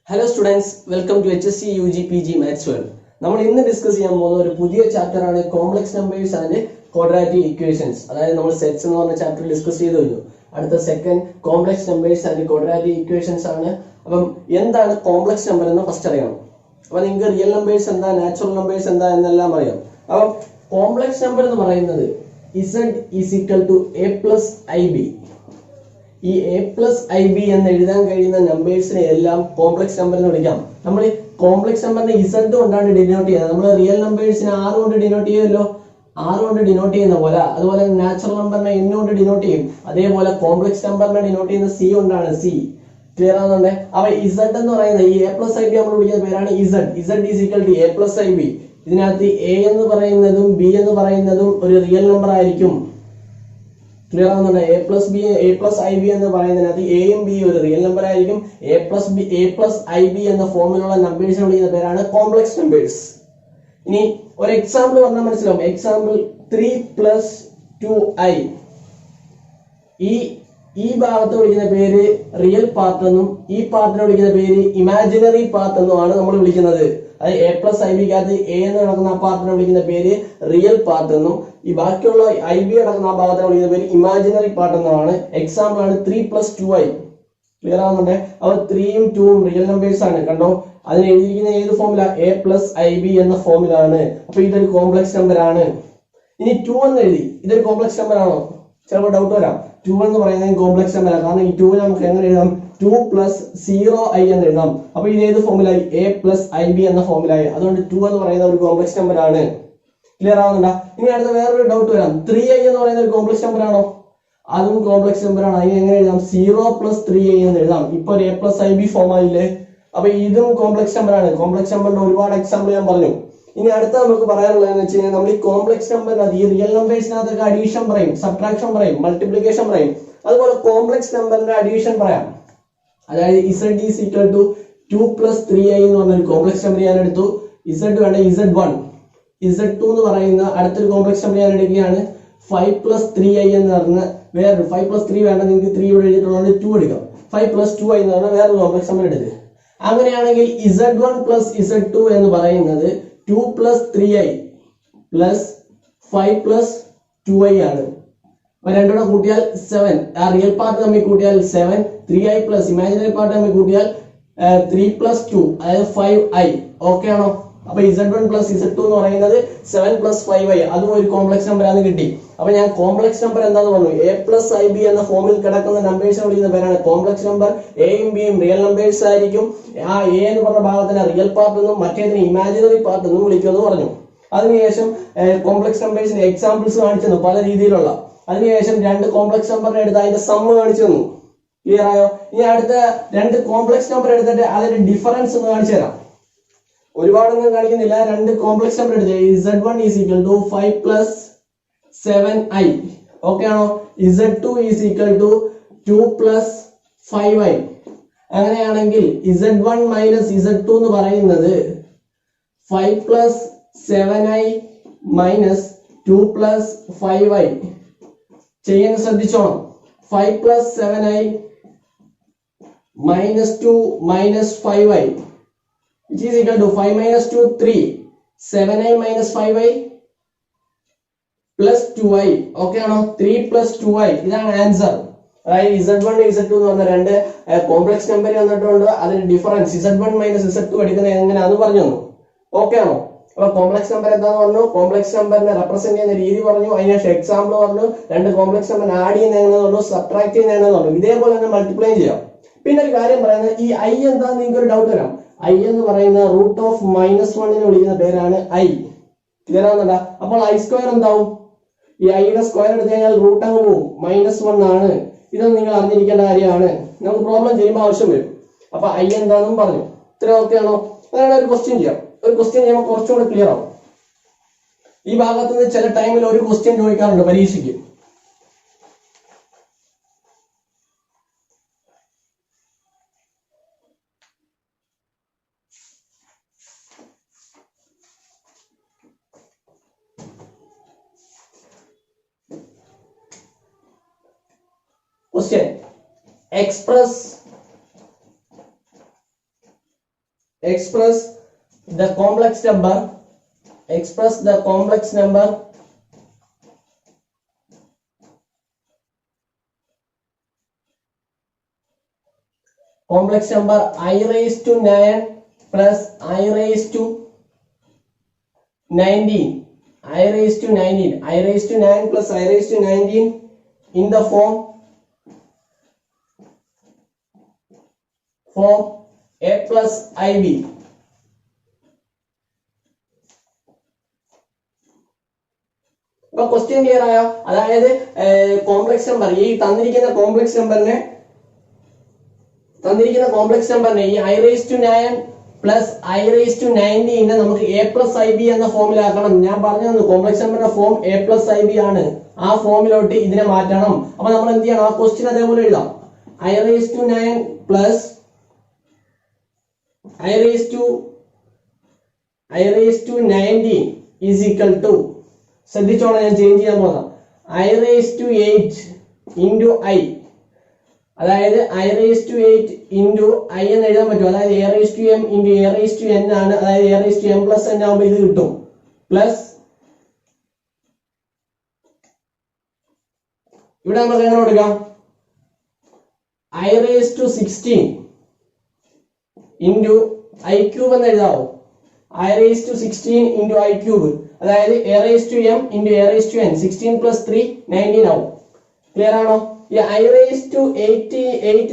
Hello students, welcome to HSC UG PG Maths World. നമ്മൾ ഇന്ന് discuss ചെയ്യാൻ പോകുന്ന ഒരു പുതിയ ചാപ്റ്റർ ആണ് complex numbers and quadratic equations. അതായത് നമ്മൾ സെറ്റ്സ് എന്ന് പറഞ്ഞ ചാപ്റ്റർ ഡിസ്കസ് ചെയ്തു കഴിഞ്ഞു. അടുത്ത second complex numbers and quadratic equations ആണ്. അപ്പം എന്താണ് കോംപ്ലക്സ് നമ്പർ എന്ന് ഫസ്റ്റ് അറിയണം. അപ്പൊ നിങ്ങൾക്ക് റിയൽ നമ്പേഴ്സ് എന്താ, നാച്ചുറൽ നമ്പേഴ്സ് എന്താ എന്നെല്ലാം അറിയാം. അപ്പം കോംപ്ലക്സ് നമ്പർ എന്ന് പറയുന്നത് Z is equal to A plus IB. ഈ എ പ്ലസ് ഐ ബി എന്ന് എഴുതാൻ കഴിയുന്ന നമ്പേഴ്സിനെ എല്ലാം കോംപ്ലക്സ് നമ്പർ എന്ന് വിളിക്കാം. നമ്മൾ കോംപ്ലക്സ് നമ്പറിനെ ഇസഡ് കൊണ്ടാണ് ഡിനോട്ട് ചെയ്യുന്നത്. നമ്മൾ റിയൽ നമ്പേഴ്സിനെ ആർ കൊണ്ട് ഡിനോട്ട് ചെയ്യുമല്ലോ, ആർ കൊണ്ട് ഡിനോട്ട് ചെയ്യുന്ന പോലെ അതുപോലെ നാച്ചുറൽ നമ്പറിനെ എൻ കൊണ്ട് ഡിനോട്ട് ചെയ്യും. അതേപോലെ കോംപ്ലക്സ് നമ്പറിനെ ഡിനോട്ട് ചെയ്യുന്ന സി കൊണ്ടാണ്. സി ക്ലിയർ ആവുന്നുണ്ട്. അപ്പൊ ഇസഡ് എന്ന് പറയുന്നത് ഈ എ പ്ലസ് ഐ ബി നമ്മൾ വിളിക്കുന്ന പേരാണ് Z. Z is equal to A plus I B. ഇതിനകത്ത് എ എന്ന് പറയുന്നതും ബി എന്ന് പറയുന്നതും ഒരു റിയൽ നമ്പർ ആയിരിക്കും. ക്ലിയർ ആവുന്നുണ്ട്. എ പ്ലസ് ഐ ബി എന്ന് പറയുന്നതിനകത്ത് എയും ബി ഒരു റിയൽ നമ്പർ ആയിരിക്കും. എ പ്ലസ് ഐ ബി എന്ന ഫോമിലുള്ള നമ്പേഴ്സിനെ വിളിക്കുന്ന പേരാണ് കോംപ്ലക്സ് നമ്പേഴ്സ്. ഇനി ഒരു എക്സാമ്പിൾ പറഞ്ഞാൽ മനസ്സിലാവും. Example 3 + 2i. ഈ ഭാഗത്ത് വിളിക്കുന്ന പേര് റിയൽ പാർട്ട് എന്നും ഈ പാർട്ടിനെ വിളിക്കുന്ന പേര് ഇമാജിനറി പാർട്ട് എന്നുമാണ് നമ്മൾ വിളിക്കുന്നത്. അത് എ പ്ലസ് ഐ ബിക്കകത്ത് എ എന്ന് നടക്കുന്ന ആ പാർട്ടിനെ വിളിക്കുന്ന പേര് റിയൽ പാർട്ട് എന്നും ഈ ബാക്കിയുള്ള ഐ ബി അടക്കുന്ന ആ ഭാഗത്തിനെ വിളിക്കുന്ന പേര് ഇമാജിനറി പാർട്ട് എന്നാണ്. എക്സാമ്പിൾ ആണ് 3 + 2i. ക്ലിയർ ആവുന്നുണ്ട്. അപ്പോൾ 3ഉം 2ഉം റിയൽ നമ്പേഴ്സ് ആണ്. കണ്ടോ, അതിന് എഴുതിയിരിക്കുന്ന ഏത് ഫോമില? എ പ്ലസ് ഐ ബി എന്ന ഫോമിലാണ്. അപ്പൊ ഇതൊരു കോംപ്ലക്സ് നമ്പർ ആണ്. ഇനി 2 എന്ന് എഴുതി, ഇതൊരു കോംപ്ലക്സ് നമ്പർ ആണോ? ചിലപ്പോൾ ഡൗട്ട് വരാം. 2 എന്ന് പറയുന്നത് കോംപ്ലക്സ് നമ്പർ ആണ്. കാരണം ഈ 2 നമുക്ക് എങ്ങനെ എഴുതാം? 2 + 0i എന്ന് എഴുതാം. അപ്പൊ ഇത് ഏത് ഫോമിലായി? എ പ്ലസ് ഐ ബി എന്ന ഫോമിലായി. അതുകൊണ്ട് 2 എന്ന് പറയുന്ന ഒരു കോംപ്ലക്സ് നമ്പർ ആണ്. ക്ലിയർ ആവുന്നുണ്ടോ? ഇനി അടുത്ത വേറൊരു ഡൗട്ട് വരാം. 3i എന്ന് പറയുന്ന ഒരു കോംപ്ലക്സ് നമ്പർ ആണോ? അതും കോംപ്ലക്സ് നമ്പർ ആണ്. അതിന് എങ്ങനെ എഴുതാം? 0 + 3i എന്ന് എഴുതാം. ഇപ്പൊ ഒരു A plus I B form ആയില്ലേ? അപ്പൊ ഇതും കോംപ്ലക്സ് നമ്പർ ആണ്. കോംപ്ലക്സ് നമ്പറിന്റെ ഒരുപാട് എക്സാമ്പിൾ ഞാൻ പറഞ്ഞു. ഇനി അടുത്ത നമുക്ക് പറയാനുള്ളതെന്ന് വെച്ച് കഴിഞ്ഞാൽ നമ്മൾ ഈ കോംപ്ലക്സ് നമ്പറിനകത്ത് ഈ റിയൽ നമ്പേഴ്സിനകത്തൊക്കെ അഡീഷൻ പറയും, സബ്ട്രാക്ഷൻ പറയും, മൾട്ടിപ്ലിക്കേഷൻ പറയും. അതുപോലെ കോംപ്ലക്സ് നമ്പറിന്റെ അഡീഷൻ പറയാം. അതായത് Z is equal to 2 + 3i എന്ന് പറഞ്ഞ ഒരു കോംപ്ലക്സ് നമ്പർ ഞാൻ എടുത്തു. Z വേണ്ട Z1, Z2 എന്ന് പറയുന്ന അടുത്തൊരു കോംപ്ലക്സ് നമ്പർ ഞാൻ എടുക്കുകയാണ്. 5 + 3i എന്ന് പറഞ്ഞ വേറൊരു 5 + 3 വേണ്ട, നിങ്ങൾക്ക് 3 ഇവിടെ എഴുതിയിട്ടുള്ളത് 2 എടുക്കാം. 5 + 2i എന്ന് പറഞ്ഞ വേറൊരു കോംപ്ലക്സ് നമ്പർ എടുത്ത് അങ്ങനെയാണെങ്കിൽ Z1 + Z2 എന്ന് പറയുന്നത് 2 + 3i + 5 + 2i ആണ്. രണ്ടുകൂടെ കൂട്ടിയാൽ 7. ആ റിയൽ പാർട്ട് തമ്മിൽ കൂട്ടിയാൽ 7, 3i പ്ലസ് ഇമാജിനറി പാർട്ട് തമ്മിൽ കൂട്ടിയാൽ 3 + 2 അതായത് 5i. ഓക്കെ ആണോ? അപ്പൊ Z1 + Z2 എന്ന് പറയുന്നത് 7 + 5i. അതും ഒരു കോംപ്ലക്സ് നമ്പർ ആണ് കിട്ടി. അപ്പൊ ഞാൻ കോംപ്ലക്സ് നമ്പർ എന്താന്ന് പറഞ്ഞു? എ പ്ലസ് ഐ ബി എന്ന ഫോമിൽ കിടക്കുന്ന നമ്പേഴ്സിനെ വിളിക്കുന്ന പേരാണ് കോംപ്ലക്സ് നമ്പർ. എയും ബിയും റിയൽ നമ്പേഴ്സ് ആയിരിക്കും. ആ എ എന്ന് പറഞ്ഞ ഭാഗത്തിന് റിയൽ പാർട്ട് എന്നും മറ്റേതിന് ഇമാജിനറി പാർട്ട് എന്നും വിളിക്കുമെന്ന് പറഞ്ഞു. അതിനുശേഷം കോംപ്ലക്സ് നമ്പേഴ്സിന് എക്സാമ്പിൾസ് കാണിച്ചു പല രീതിയിലുള്ള. അതിനുശേഷം 2 കോംപ്ലക്സ് നമ്പറിനെ എടുത്ത് അതിന്റെ സമ്മ് കാണിച്ചു തന്നു. ക്ലിയർ ആയോ? ഇനി അടുത്ത 2 കോംപ്ലക്സ് നമ്പർ എടുത്തിട്ട് അതിന്റെ ഡിഫറൻസ് ഒന്ന് കാണിച്ചു തരാം. ഒരുപാടൊന്നും കാണിക്കുന്നില്ല. 2 കോംപ്ലക്സ് നമ്പർ എടുത്ത് Z1 is equal to 5 + 7i. Okay ആണോ? Z2 is equal to 2 + 5i. അങ്ങനെയാണെങ്കിൽ Z1 - Z2 എന്ന് പറയുന്നത് 5 + 7i - 2 + 5i. ചെയ്യാൻ ശ്രദ്ധിച്ചോണം. 5 + 7i - 2 - 5i which is equal to 5 - 2 3, 7i - 5i plus 2i. Okay ആണോ? 3 + 2i. ഇതാണ് ആൻസർ. അതായത് Z1 Z2 എന്ന് പറഞ്ഞ 2 കോംപ്ലക്സ് നമ്പർ തന്നിട്ടുണ്ട്. അതിന്റെ ഡിഫറൻസ് Z1 - Z2 എടുക്കുന്നത് എങ്ങനെയാണെന്ന് പറഞ്ഞു തന്നു. ഓക്കെ ആണോ? അപ്പൊ കോംപ്ലക്സ് നമ്പർ എന്താന്ന് പറഞ്ഞു, കോംപ്ലക്സ് നമ്പറിനെ റെപ്രസെന്റ് ചെയ്യുന്ന രീതി പറഞ്ഞു, അതിനുശേഷം എക്സാമ്പിൾ പറഞ്ഞു, 2 കോംപ്ലക്സ് നമ്പർ ആഡ് ചെയ്യുന്ന എങ്ങനെയാണെന്ന് പറഞ്ഞു, സബ്ട്രാക്ട് ചെയ്യുന്ന എങ്ങനെയാണെന്ന് പറഞ്ഞു. ഇതേപോലെ തന്നെ മൾട്ടിപ്ലൈ ചെയ്യാം. പിന്നെ ഒരു കാര്യം പറയുന്നത്, ഈ ഐ എന്താന്ന് നിങ്ങൾക്ക് ഒരു ഡൗട്ട് വരാം. ഐ എന്ന് പറയുന്ന √-1 വിളിക്കുന്ന പേരാണ് ഐ. ക്ലിയർ ആവുന്നുണ്ടോ? അപ്പോൾ I² എന്താവും? ഈ ഐയുടെ സ്ക്വയർ എടുത്തു കഴിഞ്ഞാൽ റൂട്ട് അങ്ങ് പോവും. -1 ആണ്. ഇതൊന്നും നിങ്ങൾ അറിഞ്ഞിരിക്കേണ്ട കാര്യമാണ്. നമുക്ക് പ്രോബ്ലം ചെയ്യുമ്പോൾ ആവശ്യം വരും. അപ്പൊ ഐ എന്താണെന്നും പറഞ്ഞു. ഇത്ര ഓക്കെ ആണോ? അങ്ങനെ ഒരു ക്വസ്റ്റ്യൻ ചെയ്യാം. ഒരു ക്വസ്റ്റ്യൻ ചെയ്യുമ്പോൾ കുറച്ചുകൂടെ ക്ലിയർ ആവും. ഈ ഭാഗത്ത് നിന്ന് ചില ടൈമിൽ ഒരു ക്വസ്റ്റ്യൻ ചോദിക്കാറുണ്ട് പരീക്ഷയ്ക്ക്. Question: express express the complex number, express the complex number I raised to 9 plus I raised to 19, I raised to 19, I raised to 9 plus I raised to 19 in the form a plus ib. ഇപ്പൊ question clear ആയോ? അതായത് complex number, ഈ തന്നിരിക്കുന്ന complex നമ്പറിനെ ഈ I raise to 9 plus I raise to 19 നമുക്ക് A plus I B എന്ന ഫോമിലാക്കണം. ഞാൻ പറഞ്ഞു തന്നു കോംപ്ലക്സ് നമ്പറിന്റെ form A plus I B ആണ്. ആ ഫോമിലോട്ട് ഇതിനെ മാറ്റണം. അപ്പൊ നമ്മൾ എന്ത് ചെയ്യണം? ആ ക്വസ്റ്റ്യൻ അതേപോലെ എഴുതാം. I raise to 9 plus I raised to 19 is equal to, ശ്രദ്ധിച്ചോളാം, ഞാൻ ചേഞ്ച് ചെയ്യാൻ പോകുന്നത് I raised to 8 into I, അതായത് I raised to 8 into I എന്ന് എഴുതാൻ പറ്റും. അതായത് a raised to m into a raised to n ആണ്. അതായത് a raised to m plus n ആകുമ്പോൾ ഇത് കിട്ടും. പ്ലസ് ഇവിടെ നമുക്ക് എങ്ങനെ കൊടുക്കാം? I raised to 16 into I cube എന്ന് എഴുതാവോ? I raised to 16 into I cube, അതായത് a raised to m into a raised to n, 16 plus 3 19 ആവും. ക്ലിയർ ആണോ? ഈ I raised to 8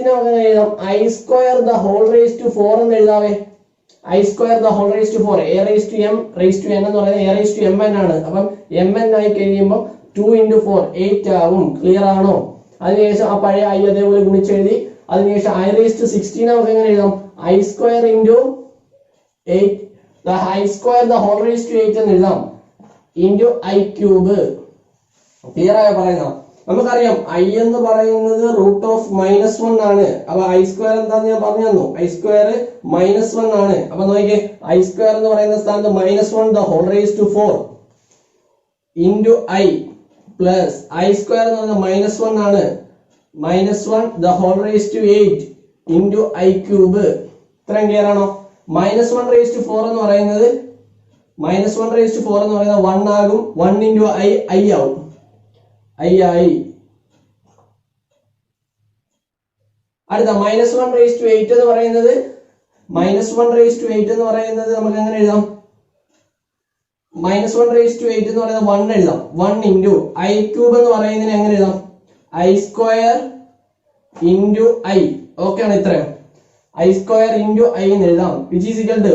നമുക്ക് എഴുതാം I square the whole raised to 4 എന്ന് എഴുതാവേ. I square the whole raised to 4, a raised to m raised to n എന്ന് പറയുന്നത് a raised to mn ആണ്. അപ്പം mn ആയി കഴിയുമ്പോൾ 2 into 4 8 ആവും. ക്ലിയർ ആണോ? അതിനുശേഷം ആ പഴയ I അതേപോലെ ഗുണിച്ചെഴുതി. അതിനുശേഷം I raised to 16 നമുക്ക് എങ്ങനെ എഴുതാം? I square into 8, the I square the whole raised to 8 എന്ന് എഴുതാം into I cube. ക്ലിയർ ആയോ പറയുന്ന? നമുക്കറിയാം I എന്ന് പറയുന്നത് റൂട്ട് ഓഫ് -1 ആണ്. അപ്പൊ I സ്ക്വയർ എന്താന്ന് ഞാൻ പറഞ്ഞു തന്നു. I സ്ക്വയർ -1 ആണ്. അപ്പൊ നോക്കിയേ, I സ്ക്വയർ എന്ന് പറയുന്ന സ്ഥാനത്ത് -1 the whole raised to 4 into I plus I square എന്ന് പറയുന്നത് -1 ആണ്. -1 the whole raised to 8 into I cube. ഇത്രയും ക്ലിയർ ആണോ? -1 raised to 4 എന്ന് പറയുന്നത് 1 ആകും. 1 into I ആവും. I അടുത്ത -1 raised to 8 എന്ന് പറയുന്നത് നമുക്ക് എങ്ങനെ എഴുതാം? -1 raised to 8 എന്ന് പറയുന്നത് 1 എഴുതാം. 1 into I cube എന്ന് പറയുന്നതിന് എങ്ങനെ എഴുതാം? I square into I. Okay ആണ് ഇത്രയും. I square into I എന്ന് എഴുതാം, which is equal to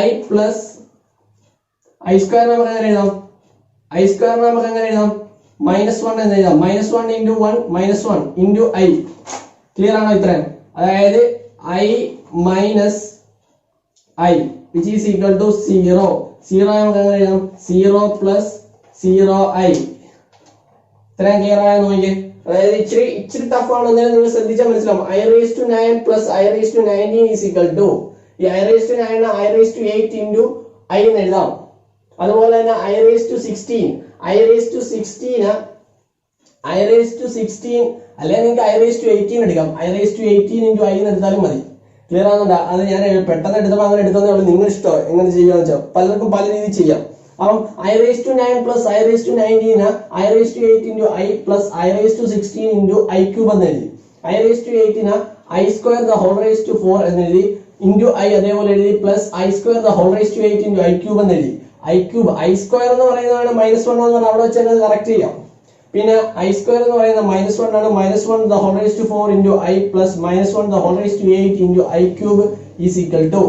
I plus I square നമുക്ക് എങ്ങനെ എഴുതാം? -1 എന്ന് എഴുതാം. -1 into 1 -1 into I. ക്ലിയർ ആണോ ഇത്രയും? അതായത് I minus I which is equal to 0. 0 നമുക്ക് എങ്ങനെ എഴുതാം? 0 plus 0I. ഇത്രയും ക്ലിയർ ആയോ നോക്കിയേ? അതായത് ഇച്ചിരി ടഫ് ആണ്. എന്നാലും നിങ്ങൾ ശ്രദ്ധിച്ചാൽ മനസ്സിലാവും. I raised to 9 plus I raised to 19 is equal to, ഈ I raised to 9 I raised to 8 into I എന്ന് എഴുതാം. അതുപോലെ തന്നെ I raised to 16 അല്ലെങ്കിൽ നിങ്ങൾക്ക് I raised to 18 എടുക്കാം. I raised to 18 into I എന്ന് എടുത്താലും മതി. ക്ലിയർ ആവുന്നുണ്ടോ? അത് ഞാൻ പെട്ടെന്ന് എടുത്തപ്പോൾ അങ്ങനെ എടുത്തതേ ഉള്ളൂ. നിങ്ങൾ ഇഷ്ടം എങ്ങനെ ചെയ്യാന്ന് വെച്ചാൽ പലർക്കും പല രീതിയിൽ ചെയ്യാം. അപ്പം I raised to 9 plus I raised to 19 I raised to 8 into I plus I raised to 16 into I cube എന്ന് എഴുതി. I raised to 8 I square the whole raised to 4 എന്ന് എഴുതി into I അതേപോലെ എഴുതി plus I square the whole raised to 8 into I cube എന്ന് എഴുതി. I cube I square എന്ന് പറയുന്നതാണ് -1 എന്ന് പറഞ്ഞാൽ അവിടെ വെച്ച് തന്നെ കറക്റ്റ് ചെയ്യാം. പിന്നെ I square എന്ന് പറയുന്നത് -1 ആണ്. -1 the whole raised to 4 into I plus -1 the whole raised to 8 into I cube is equal to,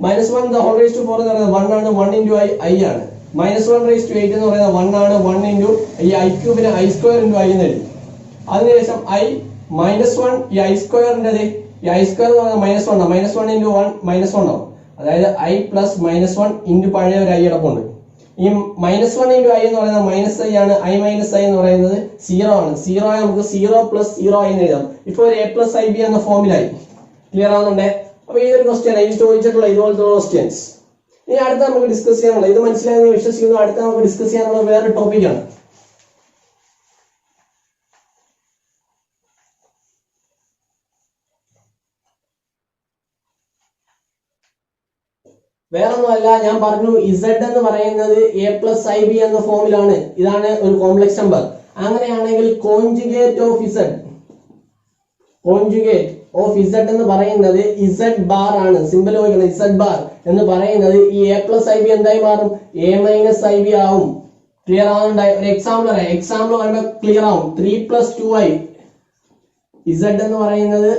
-1 the whole raised to 4 എന്ന് പറയുന്നത് 1 ആണ്. 1 into I ആണ്. -1 raised to 8 എന്ന് പറയുന്നത് 1 ആണ്. 1 into ഈ I cube I square into I എന്ന് എഴുതി. അതിനുശേഷം I -1 ഈ I സ്ക്വയറിന്റെ ഈ I സ്ക്വയർ എന്ന് പറയുന്നത് -1 ആണ്. -1 into 1 -1 ആവും. അതായത് I plus -1 into പഴയ ഒരു I കിടപ്പുണ്ട്. ഈ -1 into I എന്ന് പറയുന്നത് -I ആണ്. I minus I എന്ന് പറയുന്നത് 0 ആണ്. 0 ആയി നമുക്ക് 0 plus 0 I എന്ന് എഴുതാം. ഇപ്പോൾ ഒരു A plus IB എന്ന ഫോമിലായി. ക്ലിയർ ആവുന്നുണ്ടേ? അപ്പൊ ഈ ഒരു ക്വസ്റ്റ്യൻ ഇത് ചോദിച്ചിട്ടുള്ള ഇതുപോലത്തെ ക്വസ്റ്റ്യൻസ് ഇനി അടുത്ത നമുക്ക് ഡിസ്കസ് ചെയ്യാനുള്ള, ഇത് മനസ്സിലായെന്ന് വിശ്വസിക്കുന്നു. അടുത്ത നമുക്ക് ഡിസ്കസ് ചെയ്യാനുള്ള വേറെ ടോപ്പിക്കാണ്. വേറൊന്നുമല്ല, ഞാൻ പറഞ്ഞു ഇസഡ് എന്ന് പറയുന്നത് എ പ്ലസ് ഐ ബി എന്ന ഫോമിലാണ്. ഇതാണ് ഒരു കോംപ്ലക്സ് നമ്പർ. അങ്ങനെയാണെങ്കിൽ കോൺജുഗേറ്റ് ഓഫ് ഇസഡ് എന്ന് പറയുന്നത് ഇസഡ് ബാർ ആണ്. സിമ്പിൾ നോക്കണം, ഇസഡ് ബാർ എന്ന് പറയുന്നത് ഈ എ പ്ലസ് ഐ ബി എന്തായി മാറും? എ മൈനസ് ഐ ബി ആവും. ക്ലിയർ ആവുന്നുണ്ടായി? ഒരു എക്സാമ്പിൾ പറയുമ്പോൾ ക്ലിയർ ആവും. 3+2i ഇസഡ് എന്ന് പറയുന്നത്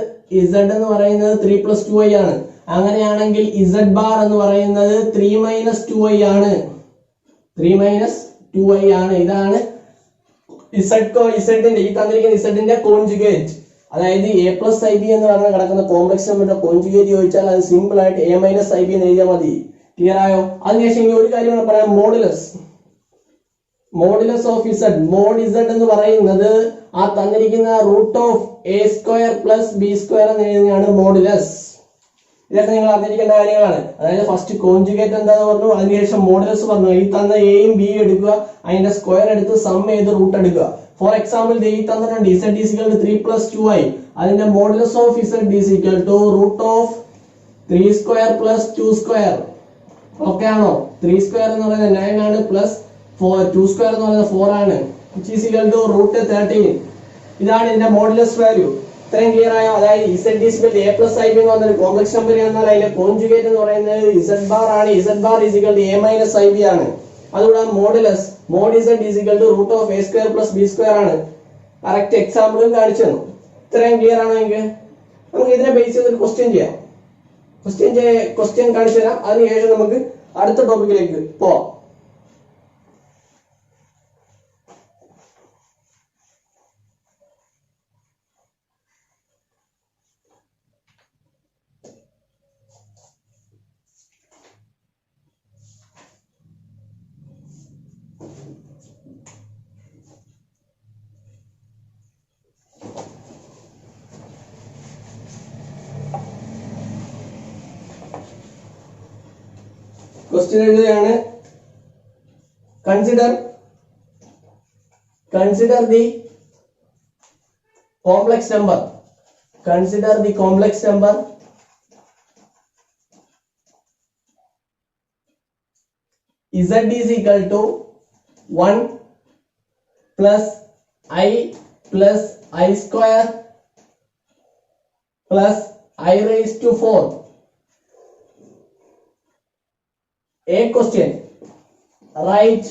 3+2i ആണ്. അങ്ങനെയാണെങ്കിൽ ഇസഡ് ബാർ എന്ന് പറയുന്നത് 3 - 2i ആണ്. 3 - 2i ആണ്. ഇതാണ് ഇസഡിന്റെ ഈ തന്നിരിക്കുന്ന ഇസഡിന്റെ കോൺജുഗേറ്റ്. അതായത് എ പ്ലസ് ഐ ബി എന്ന് പറഞ്ഞ കിടക്കുന്ന കോംപ്ലക്സ് നമ്പറിന്റെ കോൺജുഗേറ്റ് ചോദിച്ചാൽ അത് സിമ്പിൾ ആയിട്ട് എ മൈനസ് ഐ ബി എന്ന് എഴുതിയാൽ മതി. ക്ലിയർ ആയോ? അതിനുശേഷം ഇനി ഒരു കാര്യം പറയാം, modulus of Z. Mod Z എന്ന് പറയുന്നത് ആ തന്നിരിക്കുന്ന √(a² + b² എന്ന് എഴുതുന്നതാണ് മോഡുലസ്. ഇതൊക്കെ നിങ്ങൾ അറിഞ്ഞിരിക്കേണ്ട കാര്യങ്ങളാണ്. അതായത് ഫസ്റ്റ് കോൺജുഗേറ്റ് എന്താന്ന് പറഞ്ഞു, അതിനുശേഷം മോഡുലസ് പറഞ്ഞു. ഈ തന്ന എയും ബി എടുക്കുക, അതിന്റെ സ്ക്വയർ എടുത്ത് സം ചെയ്ത് റൂട്ട് എടുക്കുക. ഫോർ എക്സാമ്പിൾ ഈ തന്നിട്ടുണ്ട് z = 3+2i. അതിന്റെ മോഡുലസ് ഓഫ് z = √(3² + 2²). ഓക്കെ ആണോ? 3² എന്ന് പറയുന്നത് 9 ആണ്, പ്ലസ് 2² എന്ന് പറയുന്നത് 4 ആണ്, which is equal to √13. ഇതാണ് ഇതിന്റെ മോഡുലസ് വാല്യൂ. ഇത്രയും ക്ലിയർ ആയോ? അതായത് z = a + ib എന്ന് പറഞ്ഞ കോംപ്ലക്സ് നമ്പർ എന്നാൽ അതിന്റെ കോൺജുഗേറ്റ് എന്ന് പറയുന്നത് z ബാർ ആണ്. z ബാർ = a - ib ആണ്. അതുകൂടാതെ modulus mod z = √(a² + b² ആണ്. കറക്റ്റ് എക്സാമ്പിളും കാണിച്ചു തന്നു. ഇത്രയും ക്ലിയർ ആണോ? എങ്കിൽ നമുക്ക് ഇതിനെ ബേസ് ചെയ്തൊരു ക്വസ്റ്റ്യൻ ചെയ്യാം. ക്വസ്റ്റ്യൻ കാണിച്ചു തരാം. അതിനുശേഷം നമുക്ക് അടുത്ത ടോപ്പിക്കിലേക്ക് പോവാം. ക്വസ്റ്റ്യൻ എഴുതുകയാണ്. Consider the complex number z is equal to 1 plus i plus i square plus I raised to 4. A question. Write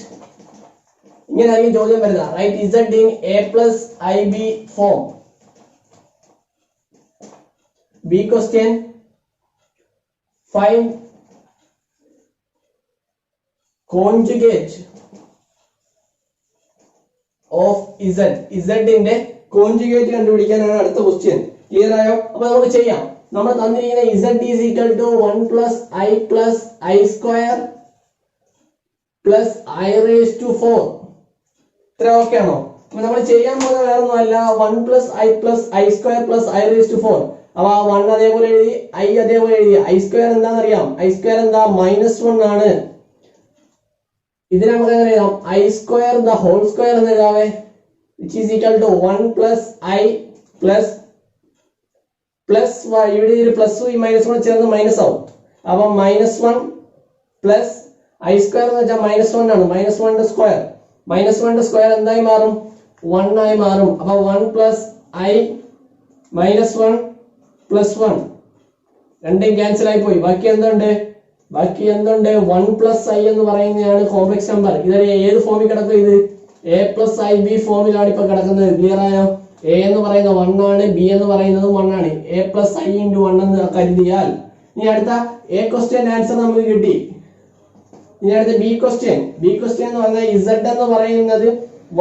ഇങ്ങനെയായിരിക്കും ചോദ്യം വരുന്നത്. Write z in a plus ib form. B question. Find conjugate of z. z ന്റെ conjugate കണ്ടുപിടിക്കാനാണ് അടുത്ത question. Clear ആയോ? അപ്പൊ നമുക്ക് ചെയ്യാം. നമ്മൾ തന്നിരിക്കുന്ന z is equal to 1 plus i plus i square plus I raised to 4. ഇത്ര ഓക്കെ ആണോ? അപ്പൊ നമ്മൾ ചെയ്യാൻ പോകുന്ന വേറെ ഒന്നുമല്ല, 1 plus i plus i square plus I raised to 4. അപ്പൊ 1 അതേപോലെ എഴുതി, i അതേപോലെ എഴുതി. i square എന്താണെന്നറിയാം? i square എന്താ? -1 ആണ്. ഇതിനെ നമുക്ക് എങ്ങനെ എഴുതാം? i square the whole square എന്ന് എഴുതാവേ, which is equal to 1 plus i plus ഇവിടെ ഒരു പ്ലസ് ഈ -1 ചേർന്ന് മൈനസ് ആവും. അപ്പൊ -1 പ്ലസ് i സ്ക്വയർ എന്ന് വെച്ചാൽ -1 ആണ്. -1 സ്ക്വയർ എന്തായി മാറും? 1 ആയി മാറും. അപ്പൊ 1 plus i -1 plus 1 രണ്ടും ക്യാൻസൽ ആയി പോയി. ബാക്കി എന്തുണ്ട്? 1 plus i എന്ന് പറയുന്നതാണ് കോംപ്ലക്സ് നമ്പർ. ഇതൊരു ഏത് ഫോമിൽ കിടക്കും? ഇത് a plus ib ഫോമിലാണ് ഇപ്പൊ കിടക്കുന്നത്. ക്ലിയർ ആയോ? a എന്ന് പറയുന്നത് 1 ആണ്, b എന്ന് പറയുന്നത് 1 ആണ്. a plus i into 1 എന്ന് കരുതിയാൽ ഇനി അടുത്ത a ക്വസ്റ്റ്യൻ ആൻസർ നമുക്ക് കിട്ടി. ഇനി അടുത്ത ബി ക്വസ്റ്റ്യൻ എന്ന് പറഞ്ഞാൽ z എന്ന് പറയുന്നത്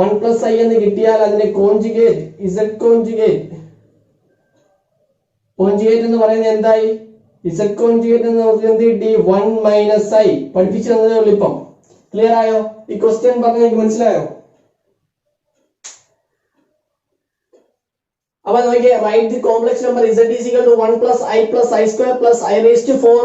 1 plus i എന്ന് കിട്ടിയാൽ അതിന്റെ കോൺജുഗേറ്റ് z കോൺജുഗേറ്റ് എന്ന് പറയുന്നത് എന്തായി? z കോൺജുഗേറ്റ് എന്ന് നമുക്ക് എന്ത് കിട്ടി? 1 minus i. പഠിപ്പിച്ചു തന്നതേ ഉള്ളൂ ഇപ്പം. ക്ലിയർ ആയോ? ഈ ക്വസ്റ്റ്യൻ പറഞ്ഞ എനിക്ക് മനസ്സിലായോ? അപ്പൊ നോക്കിയേ, right the complex number z is equal to 1 plus i plus i square plus I raised to 4.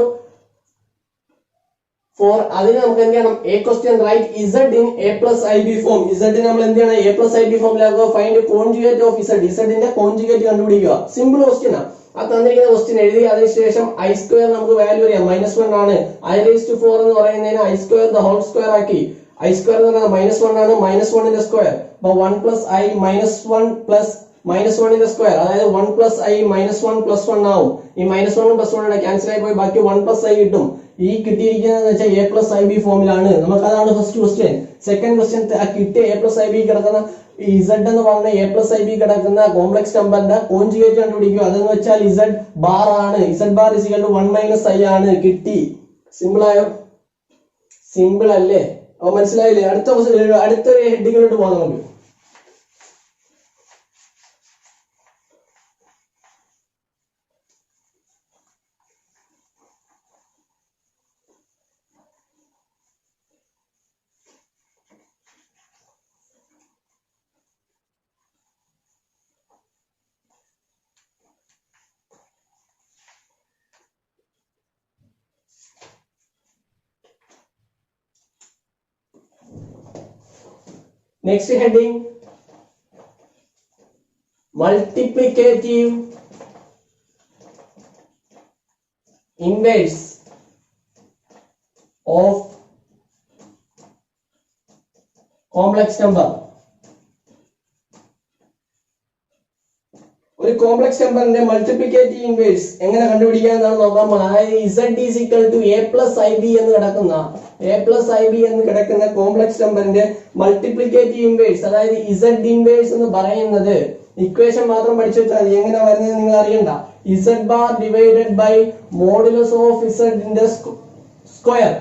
അതിന് നമുക്ക് എന്ത് ചെയ്യണം? a question write z in a plus ib form. z നെ നമ്മൾ എന്ത് ചെയ്യണം? a plus ib ഫോമിലാക്കുക. Find conjugate of z. z ന്റെ കോൺജുഗേറ്റ് കണ്ടുപിടിക്കുക. സിമ്പിൾ ക്വസ്റ്റ്യൻ ആണ്. ആ തന്നിരിക്കുന്ന ക്വസ്റ്റ്യൻ എഴുതി അതിനുശേഷം ഐ സ്ക്വയർ നമുക്ക് വാല്യൂ അറിയാം -1 ആണ്. I⁴ എന്ന് പറയുന്നതിന് I square the whole square ആക്കി. I സ്ക്വയർ എന്ന് പറയുന്നത് -1 ആണ്. -1ന്റെ സ്ക്വയർ. അപ്പൊ 1 + i -1 പ്ലസ് -1ന്റെ സ്ക്വയർ, അതായത് 1 + i -1 + 1 ആവും. ഈ -1 + 1 ക്യാൻസൽ ആയി പോയി ബാക്കി 1 + i കിട്ടും. ഈ കിട്ടിയിരിക്കുന്നത് വെച്ചാൽ a+ib ഫോമിലാണ്. നമുക്ക് അതാണ് ഫസ്റ്റ് ക്വസ്റ്റ്യൻ. സെക്കൻഡ് ക്വസ്റ്റ്യൻ കിട്ടിയ a+ib കിടക്കുന്ന z എന്ന് പറഞ്ഞ a+ib കിടക്കുന്ന കോംപ്ലക്സ് നമ്പറിന്റെ കോൺജുഗേറ്റ് കണ്ടുപിടിക്കുക. അതെന്ന് വെച്ചാൽ z ബാർ ആണ്. z ബാർ = 1 - i ആണ്. കിട്ടി. സിമ്പിൾ ആയോ? സിമ്പിൾ അല്ലേ? അപ്പൊ മനസ്സിലായില്ലേ? അടുത്ത ഹെഡിങ്ങിലോട്ട് പോകാം നമുക്ക്. Next heading, multiplicative inverse of complex number. ഒരു കോംപ്ലക്സ് നമ്പറിന്റെ മൾട്ടിപ്ലിക്കേറ്റീവ് ഇൻവേഴ്സ് എങ്ങനെ കണ്ടുപിടിക്കുക എന്നാണ് നോക്കാൻ പോകുന്നത്. അതായത് z a+ib എന്ന് കിടക്കുന്ന കോംപ്ലക്സ് നമ്പറിന്റെ മൾട്ടിപ്ലിക്കേറ്റീവ് ഇൻവേഴ്സ്, അതായത് z ഇൻവേഴ്സ് എന്ന് പറയുന്നത് ഇക്വേഷൻ മാത്രം പഠിച്ചു വെച്ചാൽ മതി. എങ്ങനെ വരുന്നത് നിങ്ങൾ അറിയണ്ട. z bar divided by modulus of z ന്റെ സ്ക്വയർ.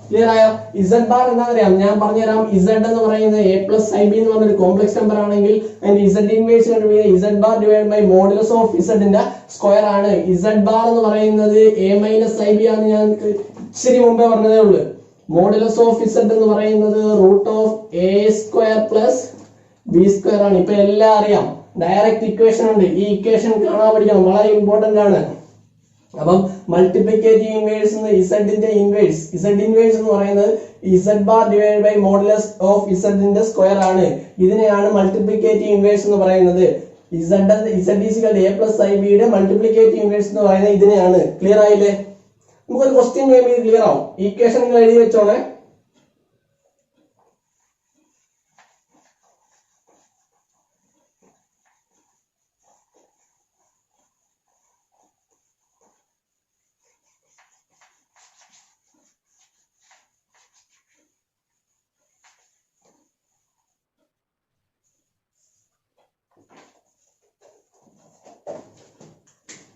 ക്ലിയർ ആയോ? z ബാർ എന്താണെന്നറിയാം, ഞാൻ പറഞ്ഞുതരാം. z എന്ന് പറയുന്നത് a+ib എന്ന് പറഞ്ഞൊരു കോംപ്ലക്സ് നമ്പർ ആണെങ്കിൽ അതിന്റെ z ഇൻവേഴ്സ് കണ്ടുപിടിക്കുന്നത് z bar divide by modulus of z ന്റെ സ്ക്വയർ ആണ്. z ബാർ എന്ന് പറയുന്നത് a-ib ആണ്. ഞാൻ ഇച്ചിരി മുമ്പേ പറഞ്ഞതേ ഉള്ളൂ. മോഡുലസ് ഓഫ് z എന്ന് പറയുന്നത് √a² + b² ആണ്. ഇപ്പൊ എല്ലാം അറിയാം. ഡയറക്റ്റ് ഇക്വേഷൻ ഉണ്ട്. ഈ ഇക്വേഷൻ കാണാൻ പഠിക്കണം, വളരെ ഇമ്പോർട്ടന്റ് ആണ്. അപ്പം മൾട്ടിപ്ലിക്കേറ്റീവ് ഇൻവേഴ്സ് z ഇൻവേഴ്സ് എന്ന് പറയുന്നത് z bar divide by modulus of z ന്റെ സ്ക്വയർ ആണ്. ഇതിനെയാണ് മൾട്ടിപ്ലിക്കേറ്റീവ് ഇൻവേഴ്സ് എന്ന് പറയുന്നത്. z a+ib യുടെ മൾട്ടിപ്ലിക്കേറ്റീവ് ഇൻവേഴ്സ് എന്ന് പറയുന്നത് ഇതിനെയാണ്. ക്ലിയർ ആയില്ലേ? നമുക്കൊരു ക്വസ്റ്റ്യൻ ചെയ്യുമ്പോൾ ക്ലിയർ ആവും. ഇക്വേഷൻ നിങ്ങൾ എഴുതി വെച്ചോളെ.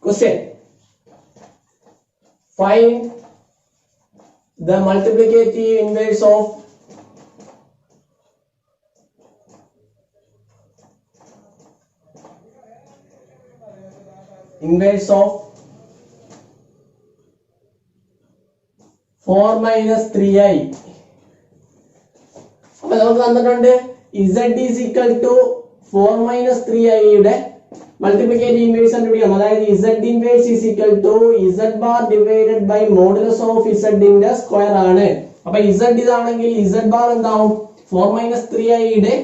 Question: find the multiplicative inverse of inverse of 4 minus 3i. അപ്പോൾ നമുക്ക് തന്നിട്ടുണ്ട് z is equal to 4 minus 3i യുടെ മൾട്ടിപ്ലിക്കേറ്റീവ് ഇൻവേഴ്സ് കണ്ടുപിടിക്കാം. അതായത് z inverse is equal to z bar divided by modulus of z ന്റെ square ആണ്. അപ്പൊ z ഇതാണെങ്കിൽ z ബാർ എന്താവും? 4 minus 3i യുടെ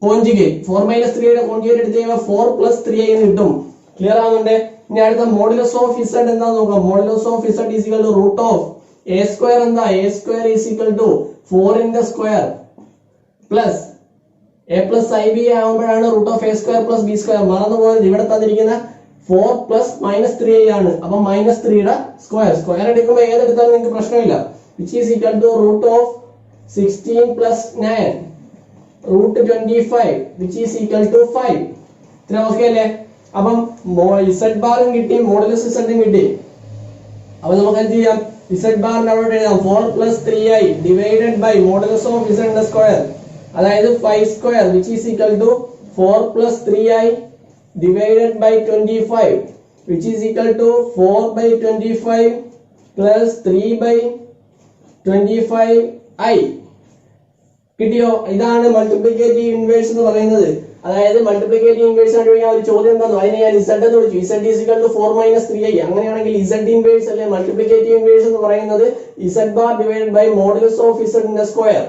കോൺജുഗേറ്റ്. 4 minus 3i യുടെ കോൺജുഗേറ്റ് എടുത്ത് കഴിയുമ്പോൾ 4 plus 3i എന്ന് കിട്ടും. ക്ലിയർ ആവുന്നുണ്ട്? ഇനി അടുത്ത മോഡുലസ് ഓഫ് z എന്താന്ന് നോക്കാം. Modulus of z is equal to √a² എന്താ? a² is equal to 4 ന്റെ square plus a+ib ആവുമ്പോഴാണ് √a² + b². മറന്നുപോയത് ഇവിടെ തന്നിരിക്കുന്ന 4 plus -3i ആണ്. അപ്പൊ -3 യുടെ സ്ക്വയർ എടുക്കുമ്പോൾ ഏതെടുത്താലും നിങ്ങൾക്ക് പ്രശ്നമില്ല. which is equal to √16 + 9 √25 which is equal to 5. ഇത്ര ഓക്കെ അല്ലേ? അപ്പം z ബാറും കിട്ടി, മോഡുലസ് z ഉം കിട്ടി. അപ്പൊ നമുക്ക് എന്ത് ചെയ്യാം? z ബാറിന്റെ അവിടെ എഴുതാം 4 plus 3i divided by modulus of z ന്റെ സ്ക്വയർ, അതായത് 5² which is equal to 4 plus 3i divided by 25 which is equal to 4 by 25 plus 3 by 25i. കിട്ടിയോ? ഇതാണ് മൾട്ടിപ്ലിക്കേറ്റീവ് ഇൻവേഴ്സ് എന്ന് പറയുന്നത്. അതായത് മൾട്ടിപ്ലിക്കേറ്റീവ് ഇൻവേഴ്സ് കണ്ടുപിടിക്കാൻ ഒരു ചോദ്യം തന്നു, അതിനെ ഞാൻ z എന്ന് വിളിച്ചു. z is equal to 4 minus 3i. അങ്ങനെയാണെങ്കിൽ z ഇൻവേഴ്സ് അല്ലെ മൾട്ടിപ്ലിക്കേറ്റീവ് ഇൻവേഴ്സ് എന്ന് പറയുന്നത് z bar divided by modulus of z ന്റെ square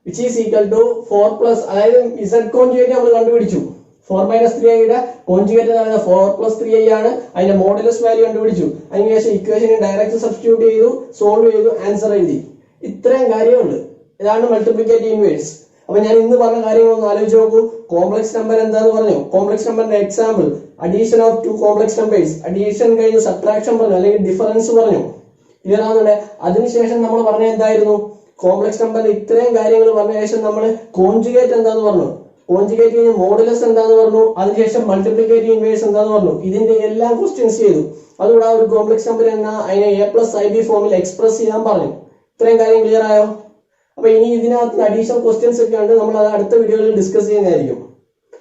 which is equal to 4 plus, അതായത് z കോൺജുഗേറ്റ് നമ്മൾ കണ്ടുപിടിച്ചു. 4-3i കോൺജുഗേറ്റ് എന്ന് പറയുന്നത് 4+3i ആണ്. അതിന്റെ മോഡുലസ് വാല്യൂ കണ്ടുപിടിച്ചു. അതിനുശേഷം ഇക്വേഷന് ഡയറക്റ്റ് സബ്സ്റ്റിറ്റ്യൂട്ട് ചെയ്തു, സോൾവ് ചെയ്തു, ആൻസർ എഴുതി. ഇത്രയും കാര്യമുണ്ട്. ഇതാണ് മൾട്ടിപ്ലിക്കേറ്റീവ് ഇൻവേഴ്സ്. അപ്പൊ ഞാൻ ഇന്ന് പറഞ്ഞ കാര്യങ്ങളൊന്ന് ആലോചിച്ച് നോക്കൂ. കോംപ്ലക്സ് നമ്പർ എന്താന്ന് പറഞ്ഞു. കോംപ്ലക്സ് നമ്പറിന്റെ example addition of 2 complex numbers. Addition കഴിഞ്ഞ് സബ്ട്രാക്ഷൻ പറഞ്ഞു, അല്ലെങ്കിൽ ഡിഫറൻസ് പറഞ്ഞു. ക്ലിയർ ആവുന്നുണ്ട്. അതിനുശേഷം നമ്മൾ പറഞ്ഞ എന്തായിരുന്നു, കോംപ്ലക്സ് നമ്പറിന്റെ ഇത്രയും കാര്യങ്ങൾ പറഞ്ഞ ശേഷം നമ്മൾ കോൺജുഗേറ്റ് എന്താന്ന് പറഞ്ഞു. കോൺജുഗേറ്റ് കഴിഞ്ഞ് മോഡുലസ് എന്താന്ന് പറഞ്ഞു. അതിനുശേഷം മൾട്ടിപ്ലിക്കേറ്റീവ് ഇൻവേഴ്സ് എന്താന്ന് പറഞ്ഞു. ഇതിന്റെ എല്ലാം ക്വസ്റ്റ്യൻസ് ചെയ്തു. അതുകൂടെ ഒരു കോംപ്ലക്സ് നമ്പർ എന്ന അതിനെ a+ib ഫോമിൽ എക്സ്പ്രസ് ചെയ്യാൻ പറഞ്ഞു. ഇത്രയും കാര്യം ക്ലിയർ ആയോ? അപ്പൊ ഇനി ഇതിനകത്ത് അഡീഷണൽ ക്വസ്റ്റ്യൻസ് ഒക്കെ ഉണ്ട്. നമ്മൾ അത് അടുത്ത വീഡിയോയിൽ ഡിസ്കസ് ചെയ്യുന്നതായിരിക്കും.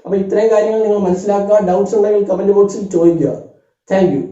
അപ്പൊ ഇത്രയും കാര്യങ്ങൾ നിങ്ങൾ മനസ്സിലാക്കുക. ഡൗട്ട്സ് ഉണ്ടെങ്കിൽ കമന്റ് ബോക്സിൽ ചോദിക്കുക. Thank you.